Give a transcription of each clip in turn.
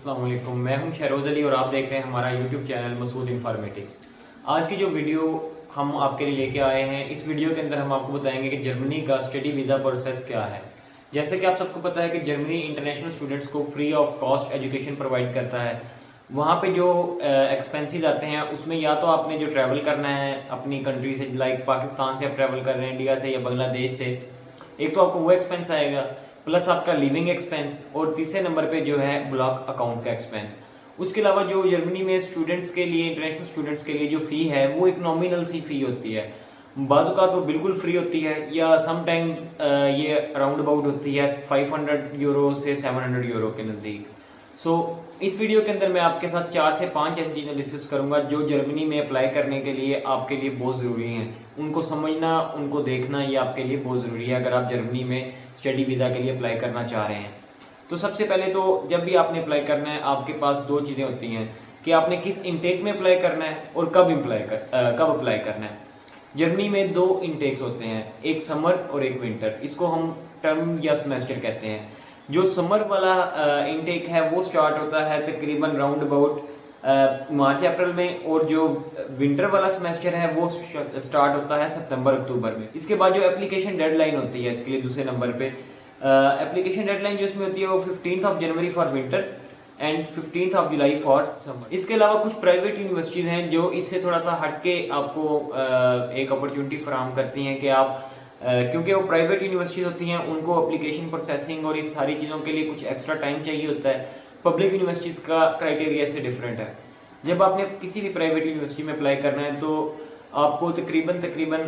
अस्सलाम वालेकुम, मैं हूं शहरोज अली और आप देख रहे हैं हमारा यूट्यूब चैनल मसूद इन्फॉर्मेटिक्स। आज की जो वीडियो हम आपके लिए लेके आए हैं, इस वीडियो के अंदर हम आपको बताएंगे कि जर्मनी का स्टडी वीज़ा प्रोसेस क्या है। जैसे कि आप सबको पता है कि जर्मनी इंटरनेशनल स्टूडेंट्स को free of cost education provide करता है। वहाँ पे जो एक्सपेंसेस आते हैं उसमें या तो आपने जो ट्रैवल करना है अपनी कंट्री से, लाइक पाकिस्तान से आप ट्रैवल कर रहे हैं, इंडिया से या बांग्लादेश से, एक तो आपको वो एक्सपेंस आएगा, प्लस आपका लिविंग एक्सपेंस, और तीसरे नंबर पे जो है ब्लॉक अकाउंट का एक्सपेंस। उसके अलावा जो जर्मनी में स्टूडेंट्स के लिए, इंटरनेशनल स्टूडेंट्स के लिए जो फी है वो एक नॉमिनल सी फी होती है। बाजू का तो बिल्कुल फ्री होती है या समटाइम ये अराउंड अबाउट होती है 500 यूरो से 700 यूरो के नज़दीक। इस वीडियो के अंदर मैं आपके साथ 4 से 5 ऐसी चीज़ें डिस्कस करूंगा जो जर्मनी में अप्लाई करने के लिए आपके लिए बहुत ज़रूरी हैं। उनको समझना, उनको देखना, ये आपके लिए बहुत ज़रूरी है अगर आप जर्मनी में स्टडी वीज़ा के लिए अप्लाई करना चाह रहे हैं। तो सबसे पहले तो जब भी आपने अप्लाई करना है, आपके पास दो चीज़ें होती हैं कि आपने किस इनटेक में अप्लाई करना है और कब अप्लाई करना है। जर्मनी में दो इनटेक्स होते हैं, एक समर और एक विंटर। इसको हम टर्म या सेमेस्टर कहते हैं। जो समर वाला इनटेक है वो स्टार्ट होता है तकरीबन राउंड अबाउट मार्च अप्रैल में, और जो विंटर वाला सेमेस्टर है वो स्टार्ट होता है सितंबर अक्टूबर में। इसके बाद जो एप्लीकेशन डेडलाइन होती है इसके लिए दूसरे नंबर पे एप्लीकेशन डेडलाइन जो इसमें होती है वो 15th of January for winter and 15th of July for summer. इसके अलावा कुछ प्राइवेट यूनिवर्सिटीज हैं जो इससे थोड़ा सा हटके आपको एक अपॉर्चुनिटी फराहम करती हैं कि आप क्योंकि वो प्राइवेट यूनिवर्सिटी होती हैं, उनको एप्लीकेशन प्रोसेसिंग और इस सारी चीज़ों के लिए कुछ एक्स्ट्रा टाइम चाहिए होता है। पब्लिक यूनिवर्सिटीज़ का क्राइटेरिया से डिफरेंट है। जब आपने किसी भी प्राइवेट यूनिवर्सिटी में अप्लाई करना है तो आपको तकरीबन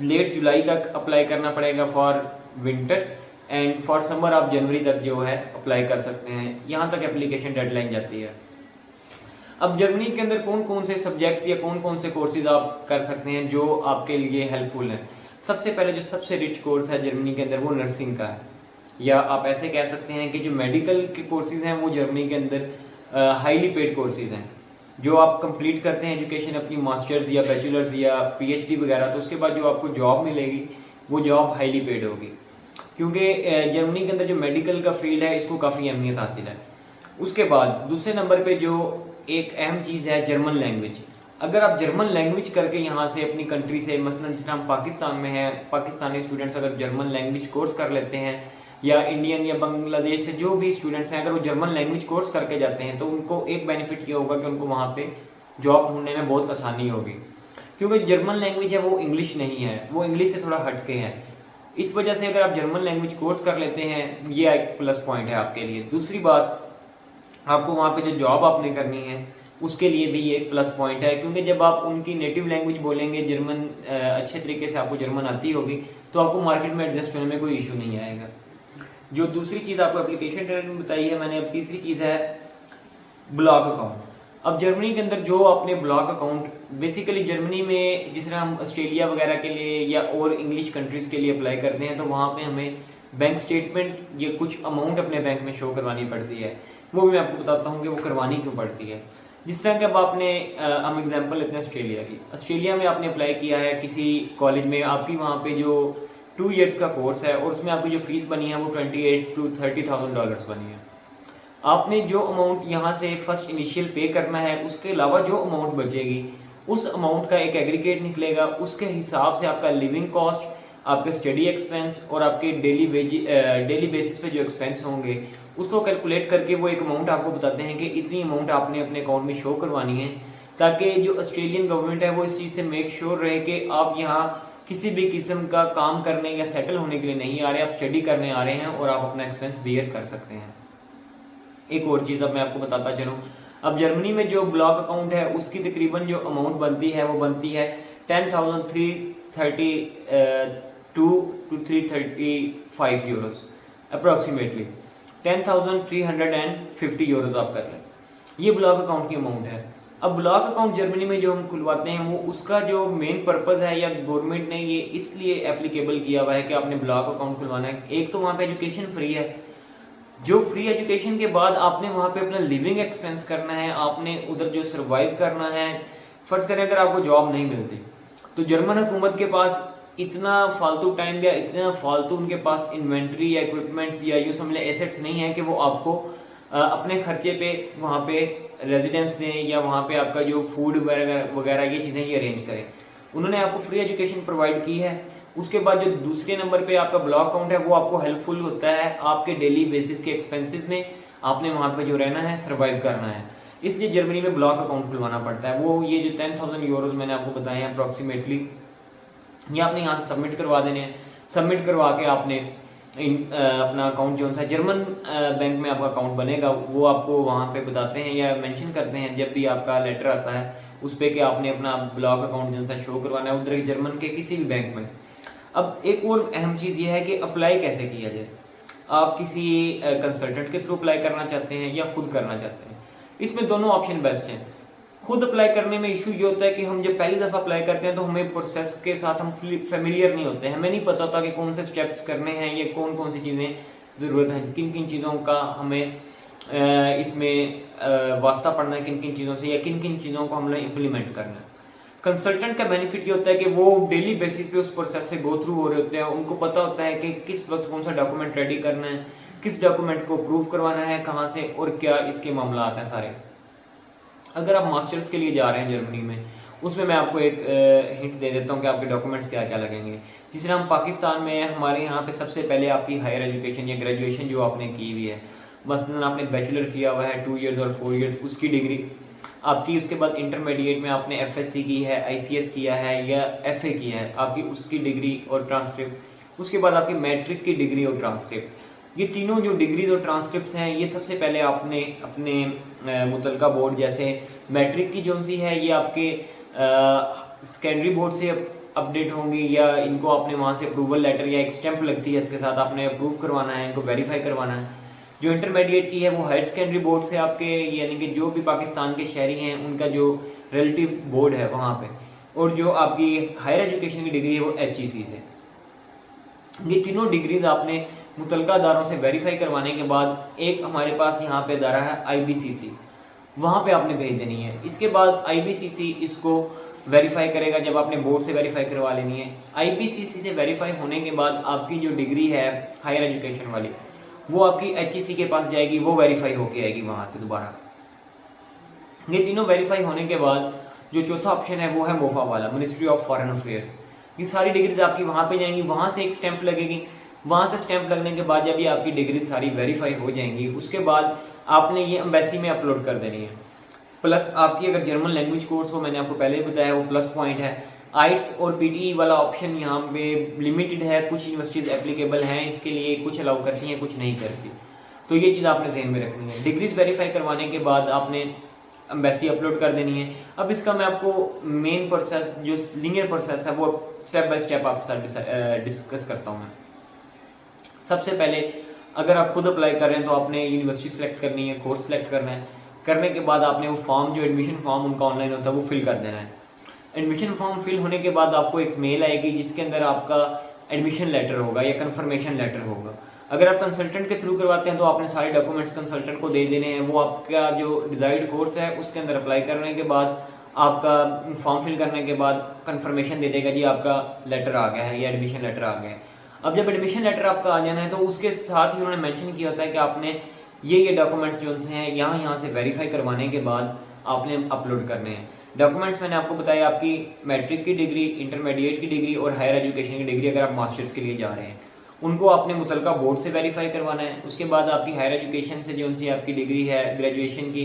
लेट जुलाई तक अप्लाई करना पड़ेगा for winter, and for summer आप जनवरी तक जो है अप्लाई कर सकते हैं। यहाँ तक एप्लीकेशन डेडलाइन जाती है। अब जर्मनी के अंदर कौन कौन से सब्जेक्ट्स या कौन कौन से कोर्सेज आप कर सकते हैं जो आपके लिए हेल्पफुल हैं। सबसे पहले जो सबसे रिच कोर्स है जर्मनी के अंदर वो नर्सिंग का है, या आप ऐसे कह सकते हैं कि जो मेडिकल के कोर्सेज हैं वो जर्मनी के अंदर हाईली पेड कोर्सेज हैं। जो आप कंप्लीट करते हैं एजुकेशन अपनी मास्टर्स या बैचलर्स या पीएचडी वगैरह, तो उसके बाद जो आपको जॉब मिलेगी वो जॉब हाईली पेड होगी, क्योंकि जर्मनी के अंदर जो मेडिकल का फील्ड है इसको काफ़ी अहमियत हासिल है। उसके बाद दूसरे नंबर पे जो एक अहम चीज़ है जर्मन लैंग्वेज। अगर आप जर्मन लैंग्वेज करके यहाँ से अपनी कंट्री से, मसलन जिस तरह हम पाकिस्तान में हैं, पाकिस्तानी स्टूडेंट्स अगर जर्मन लैंग्वेज कोर्स कर लेते हैं, या इंडियन या बांग्लादेश से जो भी स्टूडेंट्स हैं अगर वो जर्मन लैंग्वेज कोर्स करके जाते हैं तो उनको एक बेनिफिट ये होगा कि उनको वहाँ पे जॉब ढूंढने में बहुत आसानी होगी, क्योंकि जर्मन लैंग्वेज है वो इंग्लिश नहीं है, वो इंग्लिश से थोड़ा हटके है। इस वजह से अगर आप जर्मन लैंग्वेज कोर्स कर लेते हैं ये एक प्लस पॉइंट है आपके लिए। दूसरी बात, आपको वहाँ पे जो जॉब आपने करनी है उसके लिए भी ये एक प्लस पॉइंट है, क्योंकि जब आप उनकी नेटिव लैंग्वेज बोलेंगे, जर्मन अच्छे तरीके से आपको जर्मन आती होगी, तो आपको मार्केट में एडजस्ट होने में कोई इशू नहीं आएगा। जो दूसरी चीज़ आपको एप्लीकेशन ट्रेनिंग बताई है मैंने, अब तीसरी चीज़ है ब्लॉक अकाउंट। अब जर्मनी के अंदर जो आपने ब्लॉक अकाउंट, बेसिकली जर्मनी में जिस तरह हम ऑस्ट्रेलिया वगैरह के लिए या और इंग्लिश कंट्रीज के लिए अप्लाई करते हैं तो वहाँ पे हमें बैंक स्टेटमेंट या कुछ अमाउंट अपने बैंक में शो करवानी पड़ती है। वो भी मैं आपको बताता हूँ कि वो करवानी क्यों पड़ती है। जिस तरह के अब आपने हम एग्जांपल लेते हैं ऑस्ट्रेलिया की। ऑस्ट्रेलिया में आपने अप्लाई किया है किसी कॉलेज में, आपकी वहाँ पे जो 2 इयर्स का कोर्स है और उसमें आपकी जो फीस बनी है वो 28 to 30,000 डॉलर्स बनी है। आपने जो अमाउंट यहाँ से फर्स्ट इनिशियल पे करना है, उसके अलावा जो अमाउंट बचेगी उस अमाउंट का एक एग्रीगेट निकलेगा। उसके हिसाब से आपका लिविंग कॉस्ट, आपके स्टडी एक्सपेंस और आपके डेली बेसिस पे जो एक्सपेंस होंगे उसको कैलकुलेट करके वो एक अमाउंट आपको बताते हैं कि इतनी अमाउंट आपने अपने अकाउंट में शो करवानी है, ताकि जो ऑस्ट्रेलियन गवर्नमेंट है वो इस चीज़ से मेक श्योर रहे कि आप यहाँ किसी भी किस्म का काम करने या सेटल होने के लिए नहीं आ रहे, आप स्टडी करने आ रहे हैं और आप अपना एक्सपेंस बियर कर सकते हैं। एक और चीज़ अब मैं आपको बताता चलूँ, अब जर्मनी में जो ब्लॉक अकाउंट है उसकी तकरीबन जो अमाउंट बनती है वो बनती है 10,332 to 335 यूरोस, अप्रोक्सीमेटली 10,350 यूरोस आप कर लें। ये ब्लॉक अकाउंट की अमाउंट है। अब ब्लॉक अकाउंट जर्मनी में जो हम खुलवाते हैं वो उसका जो मेन पर्पस है, या गवर्नमेंट ने ये इसलिए एप्लीकेबल किया हुआ है कि आपने ब्लॉक अकाउंट खुलवाना है। एक तो वहाँ पे एजुकेशन फ्री है, जो फ्री एजुकेशन के बाद आपने वहाँ पे अपना लिविंग एक्सपेंस करना है, आपने उधर जो सर्वाइव करना है। फर्ज करें अगर आपको जॉब नहीं मिलती तो जर्मन हुकूमत के पास इतना फालतू टाइम या इतना फालतू उनके पास इन्वेंट्री या इक्विपमेंट्स या यूँ समझ लें एसेट्स नहीं है कि वो आपको अपने खर्चे पे वहाँ पे रेजिडेंस दें या वहाँ पे आपका जो फूड वगैरह ये चीज़ें ये अरेंज करें। उन्होंने आपको फ्री एजुकेशन प्रोवाइड की है। उसके बाद जो दूसरे नंबर पे आपका ब्लॉक अकाउंट है वो आपको हेल्पफुल होता है आपके डेली बेसिस के एक्सपेंसेस में। आपने वहाँ पे जो रहना है, सर्वाइव करना है, इसलिए जर्मनी में ब्लॉक अकाउंट खुलवाना पड़ता है। वो ये जो 10,000 यूरोज मैंने आपको बताए हैं अप्रोक्सीमेटली, ये आपने यहाँ से सबमिट करवा देने हैं। सबमिट करवा के आपने अपना अकाउंट जो सा जर्मन बैंक में आपका अकाउंट बनेगा वो आपको वहाँ पे बताते हैं या मेंशन करते हैं जब भी आपका लेटर आता है उस पे कि आपने अपना ब्लॉक अकाउंट जो सा शो करवाना है उधर जर्मन के किसी भी बैंक में। अब एक और अहम चीज ये है कि अप्लाई कैसे किया जाए। आप किसी कंसल्टेंट के थ्रू अप्लाई करना चाहते हैं या खुद करना चाहते हैं, इसमें दोनों ऑप्शन बेस्ट हैं। खुद अप्लाई करने में इशू ये होता है कि हम जब पहली दफा अप्लाई करते हैं तो हमें प्रोसेस के साथ हम फेमिलियर नहीं होते हैं, हमें नहीं पता होता कि कौन से स्टेप्स करने हैं या कौन कौन सी चीजें जरूरत है, किन किन चीजों का हमें इसमें वास्ता पड़ना है, किन किन चीजों से या किन किन चीजों को हमने इम्प्लीमेंट करना है। कंसल्टेंट का बेनिफिट ये होता है कि वो डेली बेसिस पे उस प्रोसेस से गो थ्रू हो रहे होते हैं, उनको पता होता है कि किस वक्त कौन सा डॉक्यूमेंट रेडी करना है, किस डॉक्यूमेंट को प्रूव करवाना है, कहाँ से और क्या इसके मामला आते हैं सारे। अगर आप मास्टर्स के लिए जा रहे हैं जर्मनी में, उसमें मैं आपको एक हिंट दे देता हूँ कि आपके डॉक्यूमेंट्स क्या क्या लगेंगे। जिस तरह हम पाकिस्तान में हमारे यहाँ पे सबसे पहले आपकी हायर एजुकेशन या ग्रेजुएशन जो आपने की हुई है, मसलन आपने बैचलर किया हुआ है 2 इयर्स और 4 इयर्स, उसकी डिग्री आपकी। उसके बाद इंटरमीडिएट में आपने FSC की है, ICS किया है या FA किया है, आपकी उसकी डिग्री और ट्रांसक्रिप्ट। उसके बाद आपकी मैट्रिक की डिग्री और ट्रांसक्रिप्ट। ये तीनों जो डिग्रीज और ट्रांसक्रिप्ट्स हैं ये सबसे पहले आपने अपने मुतलका बोर्ड, जैसे मैट्रिक की जो सी है ये आपके सेकेंडरी बोर्ड से अपडेट होंगी या इनको आपने वहां से अप्रूवल लेटर या एक स्टैंप लगती है इसके साथ आपने अप्रूव करवाना है, इनको वेरीफाई करवाना है। जो इंटरमीडिएट की है वो हायर सेकेंडरी बोर्ड से आपके यानी कि जो भी पाकिस्तान के शहरी हैं उनका जो रिलेटिव बोर्ड है वहां पे, और जो आपकी हायर एजुकेशन की डिग्री है वो HEC से। ये तीनों डिग्रीज आपने मुतलका अदारों से वेरीफाई करवाने के बाद एक हमारे पास यहाँ पे अदारा है IBCC, वहां पे आपने भेज देनी है। इसके बाद IBCC इसको वेरीफाई करेगा जब आपने बोर्ड से वेरीफाई करवा लेनी है। IBCC से वेरीफाई होने के बाद आपकी जो डिग्री है हायर एजुकेशन वाली वो आपकी HEC के पास जाएगी, वो वेरीफाई होके आएगी वहां से दोबारा। ये तीनों वेरीफाई होने के बाद जो चौथा ऑप्शन है वो है मोफा वाला, मिनिस्ट्री ऑफ फॉरेन अफेयर्स। ये सारी डिग्रीज आपकी वहां पे जाएंगी, वहां से एक स्टैंप लगेगी। वहां से स्टैंप लगने के बाद जब ये आपकी डिग्री सारी वेरीफाई हो जाएंगी उसके बाद आपने ये एम्बेसी में अपलोड कर देनी है। प्लस आपकी अगर जर्मन लैंग्वेज कोर्स हो, मैंने आपको पहले ही बताया, वो प्लस पॉइंट है। आइट्स और PTE वाला ऑप्शन यहाँ पे लिमिटेड है, कुछ यूनिवर्सिटीज एप्लीकेबल हैं इसके लिए, कुछ अलाउ करती हैं कुछ नहीं करती, तो ये चीज आपने ध्यान में रखनी है। डिग्रीज वेरीफाई करवाने के बाद आपने एम्बेसी अपलोड कर देनी है। अब इसका मैं आपको मेन प्रोसेस जो लीनियर प्रोसेस है वो स्टेप बाय स्टेप आपके साथ डिस्कस करता हूँ मैं। सबसे पहले अगर आप खुद अप्लाई कर रहे हैं तो आपने यूनिवर्सिटी सेलेक्ट करनी है, कोर्स सेलेक्ट करना है। करने के बाद आपने वो फॉर्म जो एडमिशन फॉर्म उनका ऑनलाइन होता है वो फिल कर देना है। एडमिशन फॉर्म फिल होने के बाद आपको एक मेल आएगी जिसके अंदर आपका एडमिशन लेटर होगा या कंफर्मेशन लेटर होगा। अगर आप कंसल्टेंट के थ्रू करवाते हैं तो आपने सारे डॉक्यूमेंट्स कंसल्टेंट को दे देने हैं। वो आपका जो डिजायर्ड कोर्स है उसके अंदर अप्लाई करने के बाद आपका फॉर्म फिल करने के बाद कंफर्मेशन दे देगा जी आपका लेटर आ गया है या एडमिशन लेटर आ गया है। अब जब एडमिशन लेटर आपका आ जाना है तो उसके साथ ही उन्होंने मेंशन किया होता है कि आपने ये डॉक्यूमेंट्स जो हैं यहाँ से वेरीफाई करवाने के बाद आपने अपलोड करने हैं। डॉक्यूमेंट्स मैंने आपको बताया, आपकी मैट्रिक की डिग्री, इंटरमीडिएट की डिग्री और हायर एजुकेशन की डिग्री अगर आप मास्टर्स के लिए जा रहे हैं उनको आपने मुतलका बोर्ड से वेरीफाई करवाना है। उसके बाद आपकी हायर एजुकेशन से जो सी आपकी डिग्री है ग्रेजुएशन की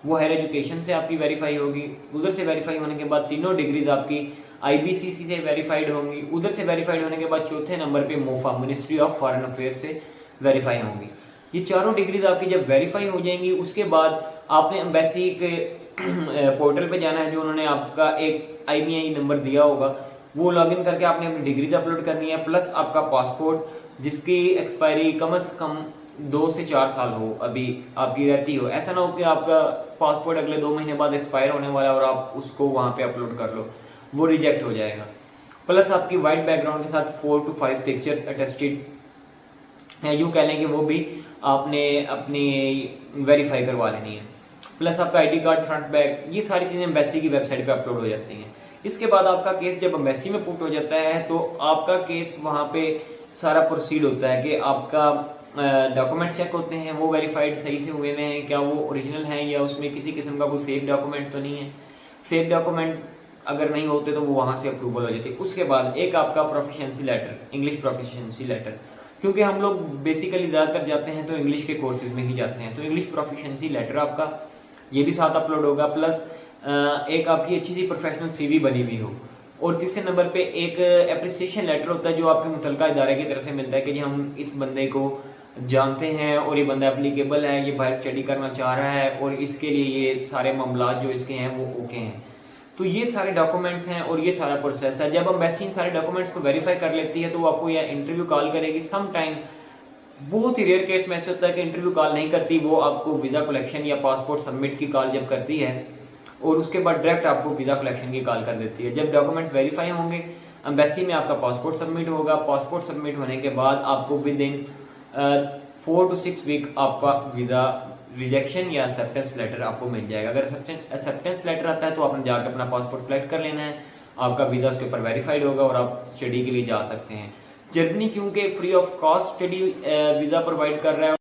वो हायर एजुकेशन से आपकी वेरीफाई होगी। उधर से वेरीफाई होने के बाद तीनों डिग्रीज आपकी IBCC से वेरीफाइड होंगी। उधर से वेरीफाइड होने के बाद चौथे नंबर पे MOFA, ministry of foreign affairs से वेरीफाई होंगी। ये चारों डिग्रीज आपकी जब वेरीफाई हो जाएंगी उसके बाद आपने एम्बेसी के पोर्टल पे जाना है, जो उन्होंने आपका एक IBI नंबर दिया होगा वो लॉगिन करके आपने अपनी डिग्रीज अपलोड करनी है। प्लस आपका पासपोर्ट जिसकी एक्सपायरी कम से कम 2 से 4 साल हो अभी आपकी रहती हो। ऐसा ना हो कि आपका पासपोर्ट अगले 2 महीने बाद एक्सपायर होने वाला है और आप उसको वहां पे अपलोड कर लो, वो रिजेक्ट हो जाएगा। प्लस आपकी व्हाइट बैकग्राउंड के साथ 4 to 5 पिक्चर्स अटेस्टेड है, यूं कह लें कि वो भी आपने अपनी वेरीफाई करवा लेनी है। प्लस आपका ID कार्ड फ्रंट बैक, ये सारी चीजें एम्बेसी की वेबसाइट पे अपलोड हो जाती हैं। इसके बाद आपका केस जब एम्बेसी में पुट हो जाता है तो आपका केस वहां पे सारा प्रोसीड होता है कि आपका डॉक्यूमेंट चेक होते हैं, वो वेरीफाइड सही से हुए हैं, क्या वो ओरिजिनल हैं या उसमें किसी किस्म का कोई फेक डॉक्यूमेंट तो नहीं है। फेक डॉक्यूमेंट अगर नहीं होते तो वो वहां से अप्रूवल हो जाती है। उसके बाद एक आपका proficiency letter, English proficiency letter, क्योंकि हम लोग बेसिकली ज्यादातर जाते हैं तो इंग्लिश के कोर्सेज में ही जाते हैं, तो इंग्लिश प्रोफिशिएंसी लेटर आपका ये भी साथ अपलोड होगा, प्लस एक आपकी अच्छी सी प्रोफेशनल सीवी बनी हुई हो। और तीसरे नंबर पे एक एप्रिसिएशन लेटर होता है जो आपके मुतलका इदारे की तरफ से मिलता है कि जी हम इस बंदे को जानते हैं और ये बंदा एप्लीकेबल है, ये बाहर स्टडी करना चाह रहा है और इसके लिए ये सारे मामला जो इसके हैं वो ओके हैं। तो ये सारे डॉक्यूमेंट्स हैं और ये सारा प्रोसेस है। जब एम्बेसी इन सारे डॉक्यूमेंट्स को वेरीफाई कर लेती है तो वो आपको यह इंटरव्यू कॉल करेगी। सम टाइम बहुत ही रेयर केस में ऐसे होता है कि इंटरव्यू कॉल नहीं करती, वो आपको वीजा कलेक्शन या पासपोर्ट सबमिट की कॉल जब करती है और उसके बाद डायरेक्ट आपको वीजा कलेक्शन की कॉल कर देती है। जब डॉक्यूमेंट्स वेरीफाई होंगे, एम्बेसी में आपका पासपोर्ट सबमिट होगा। पासपोर्ट सबमिट होने के बाद आपको विद इन 4 to 6 वीक आपका वीजा रिजेक्शन या एक्सेप्टेंस लेटर आपको मिल जाएगा। अगर एक्सेप्टेंस लेटर आता है तो आपने जाकर अपना पासपोर्ट कलेक्ट कर लेना है, आपका वीजा उसके ऊपर वेरीफाइड होगा और आप स्टडी के लिए जा सकते हैं। जर्मनी क्योंकि free of cost study visa provide कर रहा है